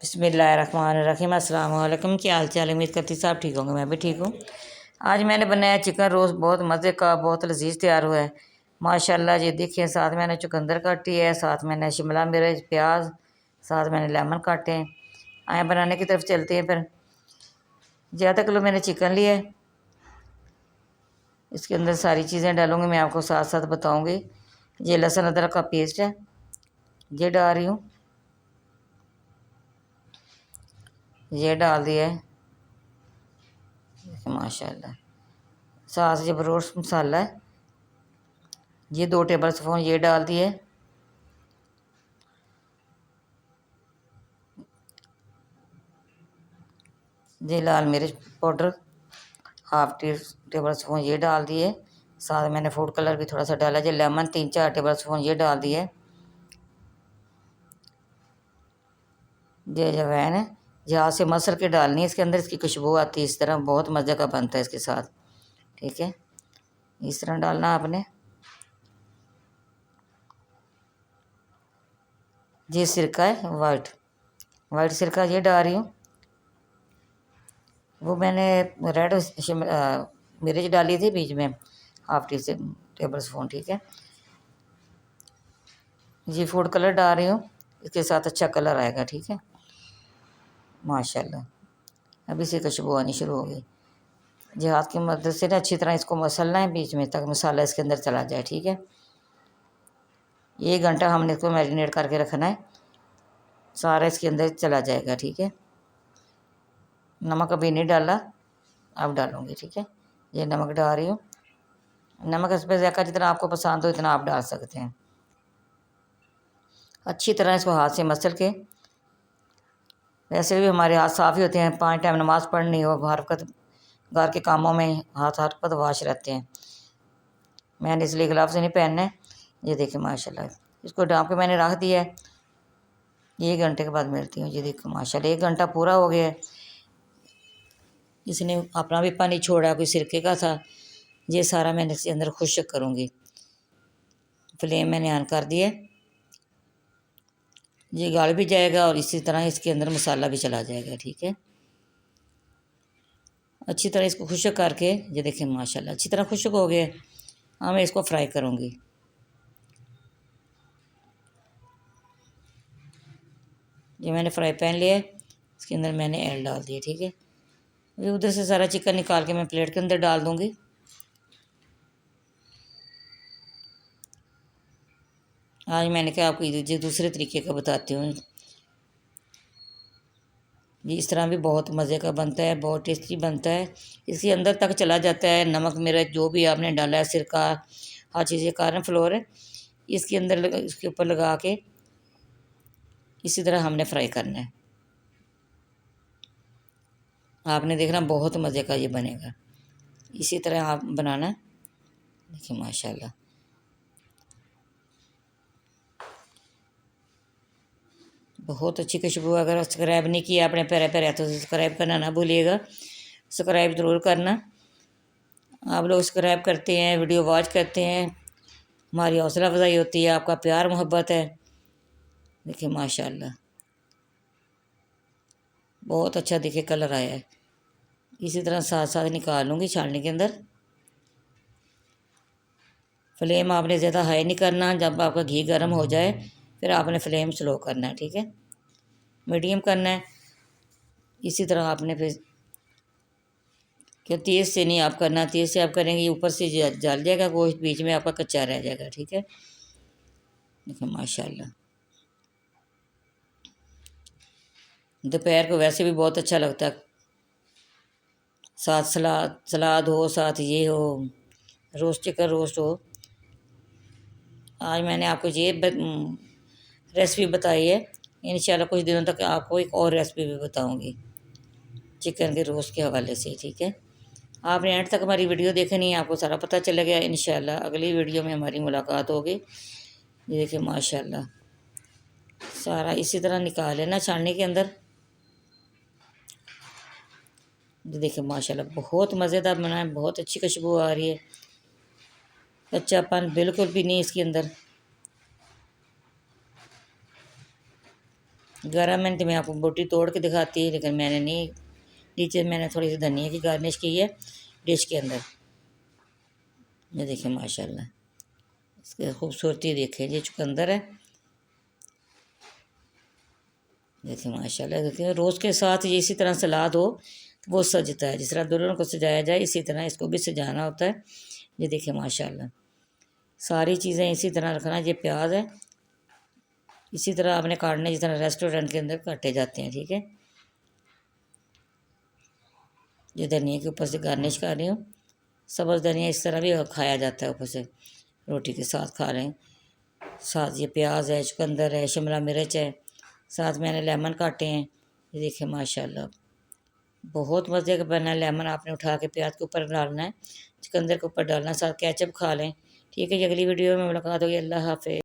बिस्मिल्लाहिर्रहमानिर्रहीम। अस्सलाम वालेकुम। क्या हाल चाल है? उम्मीद करती सब ठीक होंगे। मैं भी ठीक हूँ। आज मैंने बनाया चिकन रोस्ट, बहुत मज़े का, बहुत लजीज तैयार हुआ है माशाल्लाह। ये देखिए, साथ मैंने चुकंदर काटी है, साथ मैंने शिमला मिर्च, प्याज, साथ मैंने लेमन काटे हैं। आए बनाने की तरफ चलते हैं। फिर ज़्यादा किलो मैंने चिकन लिया है, इसके अंदर सारी चीज़ें डालूँगी, मैं आपको साथ साथ बताऊँगी। ये लहसुन अदरक का पेस्ट है, ये डाल रही हूँ, ये डाल दिया है माशाल्लाह। साथ जब रोस्ट मसाला है, ये 2 टेबल स्पून ये डाल दिए। ये लाल मिर्च पाउडर हाफ टेबल स्पून ये डाल दिए। साथ मैंने फूड कलर भी थोड़ा सा डाला। ये लेमन 3-4 टेबल स्पून ये डाल दिए। ये अजवाइन है, यहाँ से मसल के डालनी है, इसके अंदर इसकी खुशबू आती है, इस तरह बहुत मज़े का बनता है इसके साथ। ठीक है, इस तरह डालना आपने। ये सिरका है, वाइट वाइट सिरका ये डाल रही हूँ। वो मैंने रेड मिर्च डाली थी बीच में, हाफ टेबल स्पून। ठीक है, ये फूड कलर डाल रही हूँ, इसके साथ अच्छा कलर आएगा। ठीक है माशाल्लाह। अभी से खुशबू आनी शुरू हो गई। जी, हाथ की मदद से ना अच्छी तरह इसको मसलना है बीच में, ताकि मसाला इसके अंदर चला जाए। ठीक है, 1 घंटा हमने इसको मैरिनेट करके रखना है, सारा इसके अंदर चला जाएगा। ठीक है, नमक अभी नहीं डाला, अब डालूँगी। ठीक है, ये नमक डाल रही हूँ। नमक इस पर ज़ायका जितना आपको पसंद हो इतना आप डाल सकते हैं। अच्छी तरह इसको हाथ से मसल के, वैसे भी हमारे हाथ साफ़ ही होते हैं, 5 टाइम नमाज़ पढ़नी हो, हर वक्त घर के कामों में हाथ हर वक्त वाश रहते हैं। मैंने इसलिए ग्लव्स नहीं पहनने। ये देखिए माशाल्लाह, इसको डाँप के मैंने रख दिया है। 1 घंटे के बाद मिलती हूँ। ये देखो माशाल्लाह, 1 घंटा पूरा हो गया है, इसने अपना भी पानी छोड़ा, कोई सिरके का था। ये सारा मैंने इसके अंदर खुश्क करूँगी। फ्लेम मैंने ऑन कर दिया, ये गाल भी जाएगा और इसी तरह इसके अंदर मसाला भी चला जाएगा। ठीक है, अच्छी तरह इसको खुश्क करके, ये देखें माशाल्लाह अच्छी तरह खुश्क हो गया। हाँ, मैं इसको फ्राई करूँगी। ये मैंने फ्राई पैन लिया है, इसके अंदर मैंने ऑयल डाल दिया। ठीक है, ये उधर से सारा चिकन निकाल के मैं प्लेट के अंदर डाल दूँगी। आज मैंने कहा आपको ये दूसरे तरीके का बताती हूँ। ये इस तरह भी बहुत मज़े का बनता है, बहुत टेस्टी बनता है। इसके अंदर तक चला जाता है नमक मिर्च जो भी आपने डाला है, सिरका, हर चीज़। कॉर्न फ्लोर है, इसके अंदर इसके ऊपर लगा के इसी तरह हमने फ्राई करना है। आपने देखना बहुत मज़े का ये बनेगा, इसी तरह आप बनाना। देखिए माशाल्लाह, बहुत अच्छी खुशबू। अगर सब्सक्राइब नहीं किया आपने प्यारे प्यारे तो सब्सक्राइब करना ना भूलिएगा, सब्सक्राइब ज़रूर करना। आप लोग सब्सक्राइब करते हैं, वीडियो वॉच करते हैं, हमारी हौसला अफजाई होती है, आपका प्यार मोहब्बत है। देखिए माशाल्लाह, बहुत अच्छा देखिए कलर आया है। इसी तरह साथ साथ निकाल लूँगी छानने के अंदर। फ्लेम आपने ज़्यादा हाई नहीं करना, जब आपका घी गर्म हो जाए फिर आपने फ्लेम स्लो करना है। ठीक है, मीडियम करना है। इसी तरह आपने फिर, क्या तेज़ से नहीं आप करना, तेज़ से आप करेंगे ऊपर से जल जाएगा गोश्त, बीच में आपका कच्चा रह जाएगा। ठीक है, देखो माशाल्लाह, दोपहर को वैसे भी बहुत अच्छा लगता है, साथ सलाद सलाद हो, साथ ये हो, रोस्ट चिकन रोस्ट हो। आज मैंने आपको ये रेसिपी बताई है, इंशाल्लाह कुछ दिनों तक आपको एक और रेसिपी भी बताऊंगी चिकन के रोस्ट के हवाले से। ठीक है, आपने एंड तक हमारी वीडियो देखनी है, आपको सारा पता चलेगा। इंशाल्लाह अगली वीडियो में हमारी मुलाकात होगी। ये देखिए माशाल्लाह, सारा इसी तरह निकाल लेना छानने के अंदर। ये देखिए माशाल्लाह, बहुत मज़ेदार बना है, बहुत अच्छी खुशबू आ रही है, कच्चापन बिल्कुल भी नहीं इसके अंदर। गरम है तो मैं आपको बोटी तोड़ के दिखाती, लेकिन मैंने नहीं। नीचे मैंने थोड़ी सी धनिया की गार्निश की है डिश के अंदर। ये देखिए माशाल्लाह, इसकी खूबसूरती देखिए। ये चुकंदर है, देखिए माशाल्लाह। देखिए रोज़ के साथ ये इसी तरह सलाद हो तो वो सजता है। जिस तरह दुल्हन को सजाया जाए इसी तरह इसको भी सजाना होता है। ये देखिए माशाल्लाह, सारी चीज़ें इसी तरह रखना। ये प्याज है, इसी तरह आपने काटने जिस तरह रेस्टोरेंट के अंदर काटे जाते हैं, ठीक है। ये धनिया के ऊपर से गार्निश कर रही हूँ। सब्ज़ धनिया इस तरह भी खाया जाता है, ऊपर से रोटी के साथ खा रहे हैं। साथ ये प्याज है, चुकंदर है, शिमला मिर्च है, साथ मैंने लेमन काटे हैं। ये देखिए माशाल्लाह, बहुत मज़े का बना है। लेमन आपने उठा के प्याज के ऊपर डालना है, चुकंदर के ऊपर डालना है, साथ केचप खा लें। ठीक है जी, अगली वीडियो में मुलाकात होगी। अल्लाह हाफ़िज़।